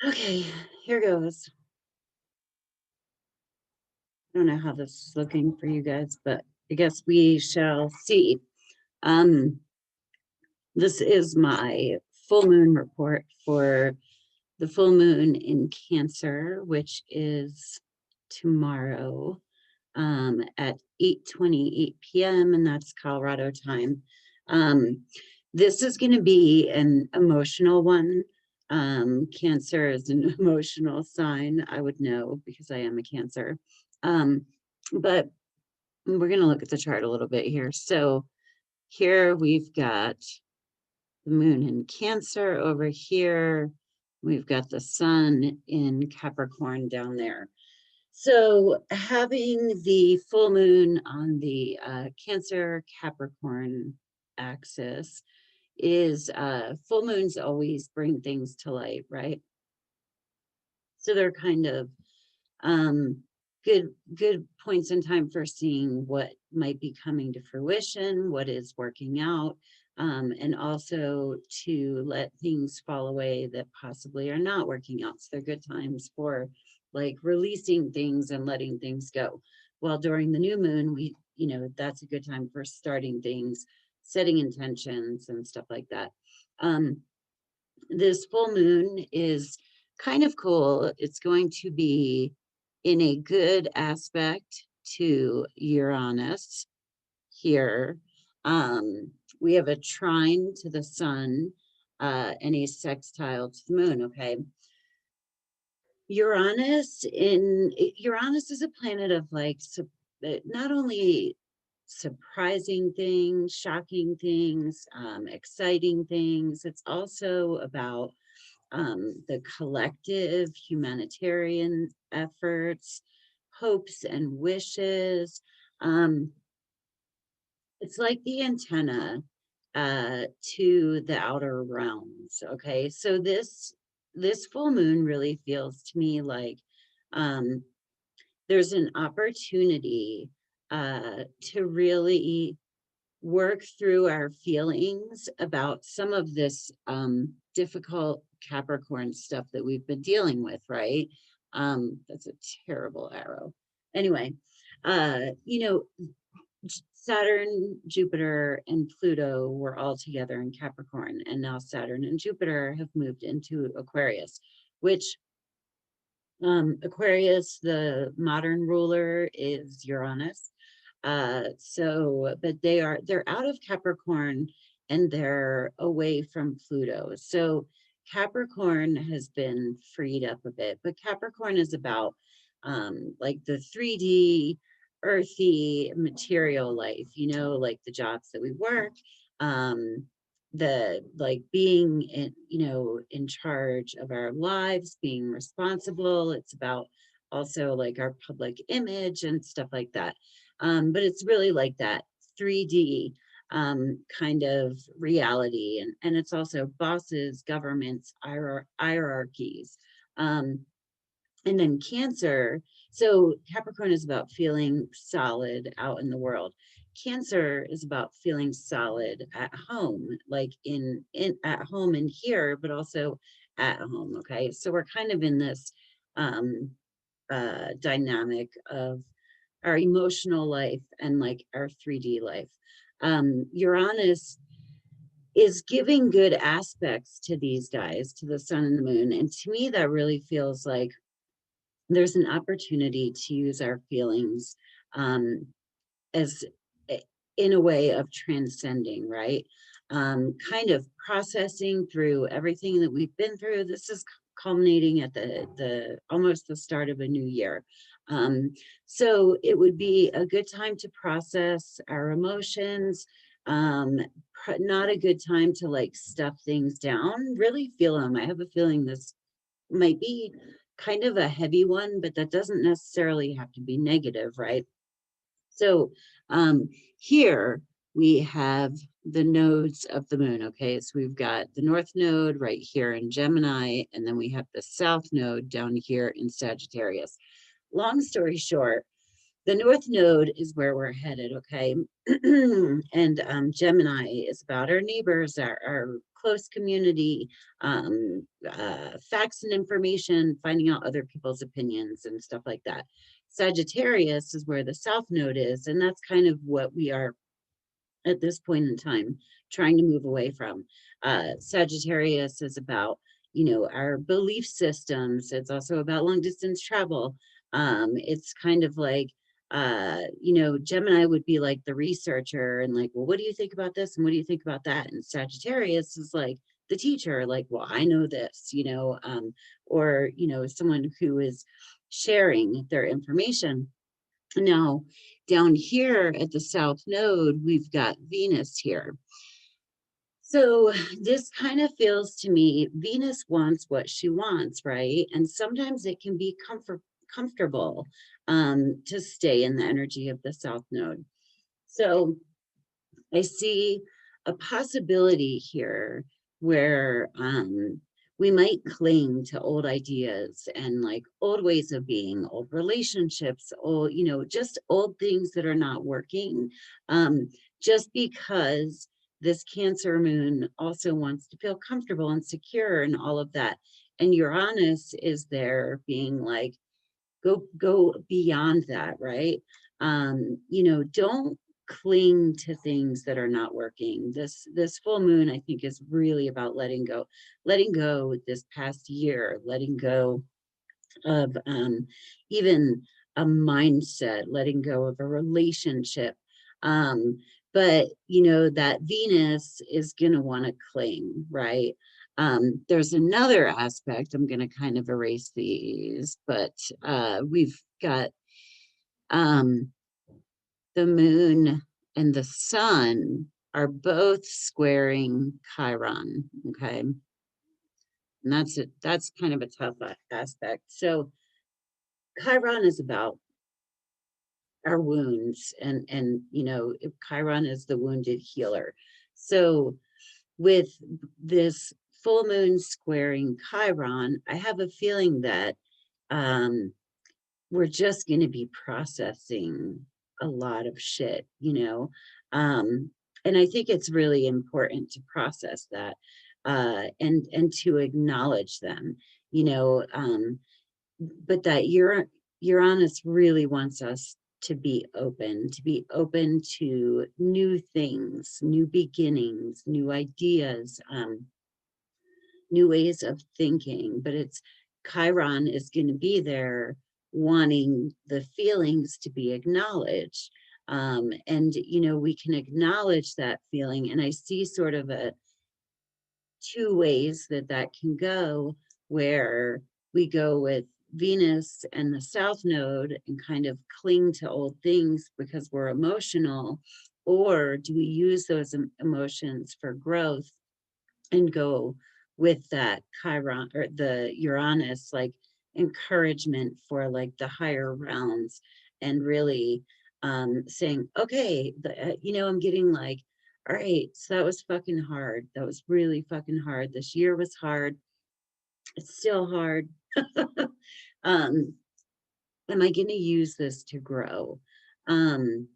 Okay, here goes. I don't know how this is looking for you guys, but I guess we shall see. Um, this is my full moon report for the full moon in Cancer, which is tomorrow at 8:28 p.m. and that's Colorado time. This is going to be an emotional one. Cancer is an emotional sign. I would know because I am a Cancer. But we're going to look at the chart a little bit here. So here we've got the moon in Cancer over here. We've got the sun in Capricorn down there. So having the full moon on the Cancer Capricorn axis is full moons always bring things to light, right? So they're kind of good points in time for seeing what might be coming to fruition, what is working out, and also to let things fall away that possibly are not working out. So they're good times for like releasing things and letting things go. While during the new moon, that's a good time for starting things, setting intentions and stuff like that. This full moon is kind of cool. It's going to be in a good aspect to Uranus here. We have a trine to the sun and a sextile to the moon, okay? Uranus is a planet of like not only surprising things, shocking things, exciting things. It's also about the collective humanitarian efforts, hopes and wishes. It's like the antenna to the outer realms. Okay, so this full moon really feels to me like there's an opportunity to really work through our feelings about some of this difficult Capricorn stuff that we've been dealing with, right? That's a terrible arrow. Anyway, Saturn, Jupiter, and Pluto were all together in Capricorn, and now Saturn and Jupiter have moved into Aquarius, which Aquarius, the modern ruler is Uranus. But they're out of Capricorn and they're away from Pluto. So Capricorn has been freed up a bit, but Capricorn is about like the 3D earthy material life, like the jobs that we work, the like being in charge of our lives, being responsible. It's about also like our public image and stuff like that. But it's really like that 3D kind of reality. And it's also bosses, governments, hierarchies. And then Cancer. So Capricorn is about feeling solid out in the world. Cancer is about feeling solid at home, like in at home and here, but also at home. Okay, so we're kind of in this dynamic of our emotional life and like our 3D life. Uranus is giving good aspects to these guys, to the sun and the moon. And to me, that really feels like there's an opportunity to use our feelings as in a way of transcending, right? Kind of processing through everything that we've been through. This is culminating at the almost the start of a new year. So it would be a good time to process our emotions, not a good time to like stuff things down, really feel them. I have a feeling this might be kind of a heavy one, but that doesn't necessarily have to be negative, right? So here we have the nodes of the moon, okay? So we've got the north node right here in Gemini, and then we have the south node down here in Sagittarius. Long story short, the north node is where we're headed, okay? And Gemini is about our neighbors, our close community, facts and information, finding out other people's opinions and stuff like that. Sagittarius is where the South Node is, and that's kind of what we are at this point in time trying to move away from. Sagittarius is about, our belief systems. It's also about long distance travel. It's kind of like, Gemini would be like the researcher and like, well, what do you think about this? And what do you think about that? And Sagittarius is like the teacher, like, well, I know this, or, someone who is sharing their information. Now, down here at the South Node, we've got Venus here. So this kind of feels to me, Venus wants what she wants, right? And sometimes it can be comfortable to stay in the energy of the South Node. So I see a possibility here where we might cling to old ideas and like old ways of being, old relationships, old, just old things that are not working, just because this Cancer moon also wants to feel comfortable and secure and all of that. And Uranus is there being like, go beyond that, right? Don't cling to things that are not working. This full moon, I think, is really about letting go this past year, letting go of even a mindset, letting go of a relationship. But that Venus is gonna want to cling, right? There's another aspect. I'm going to kind of erase these, but we've got the moon and the sun are both squaring Chiron, okay? And that's kind of a tough aspect. So Chiron is about our wounds, and Chiron is the wounded healer. So with this full moon squaring Chiron, I have a feeling that we're just going to be processing a lot of shit, and I think it's really important to process that and to acknowledge them, but that Uranus really wants us to be open to new things, new beginnings, new ideas, new ways of thinking. But it's Chiron is going to be there wanting the feelings to be acknowledged. And, we can acknowledge that feeling. And I see sort of two ways that can go, where we go with Venus and the South Node and kind of cling to old things because we're emotional, or do we use those emotions for growth and go with that Chiron or the Uranus, like encouragement for like the higher realms, and really saying, okay, I'm getting like, all right, so that was fucking hard. That was really fucking hard. This year was hard. It's still hard. Am I going to use this to grow? Am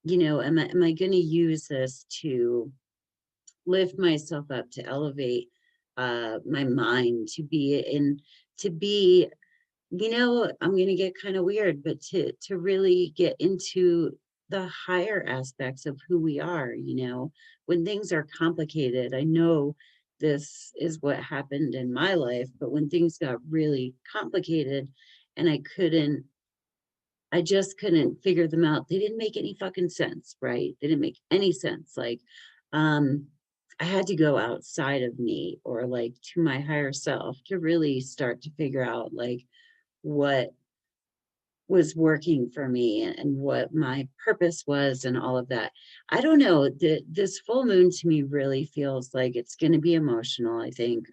I going to use this to lift myself up, to elevate my mind, to be, I'm going to get kind of weird, but to really get into the higher aspects of who we are, when things are complicated. I know this is what happened in my life, but when things got really complicated and I just couldn't figure them out, they didn't make any fucking sense, right? They didn't make any sense. Like, I had to go outside of me, or like to my higher self, to really start to figure out like what was working for me and what my purpose was and all of that. I don't know, this full moon to me really feels like it's going to be emotional, I think,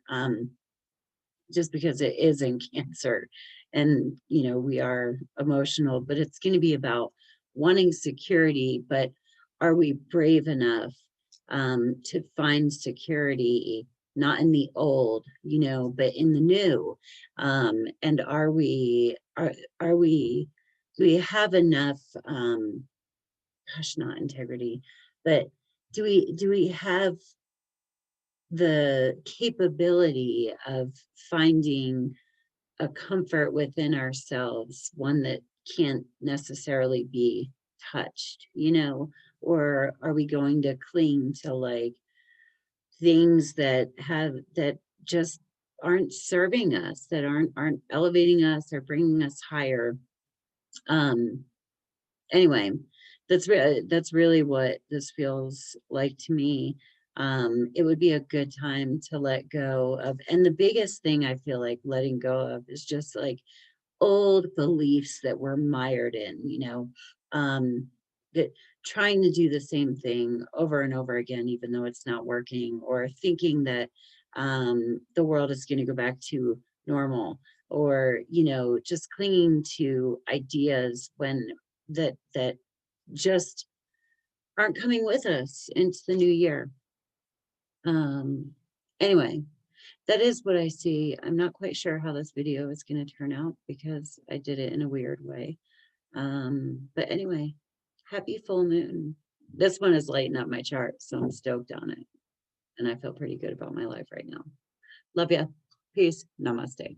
just because it is in Cancer, and we are emotional, but it's going to be about wanting security. But are we brave enough to find security, not in the old, but in the new? And are we, do we have enough, gosh, not integrity, but do we have the capability of finding a comfort within ourselves, one that can't necessarily be touched, you know, or are we going to cling to like things that just aren't serving us, that aren't elevating us or bringing us higher? Anyway, that's really what this feels like to me. It would be a good time to let go of, and the biggest thing I feel like letting go of is just like old beliefs that we're mired in, you know, that trying to do the same thing over and over again, even though it's not working, or thinking that the world is going to go back to normal, or, you know, just clinging to ideas when that just aren't coming with us into the new year. Anyway, that is what I see. I'm not quite sure how this video is going to turn out because I did it in a weird way. But anyway, happy full moon. This one is lighting up my chart, so I'm stoked on it. And I feel pretty good about my life right now. Love ya. Peace. Namaste.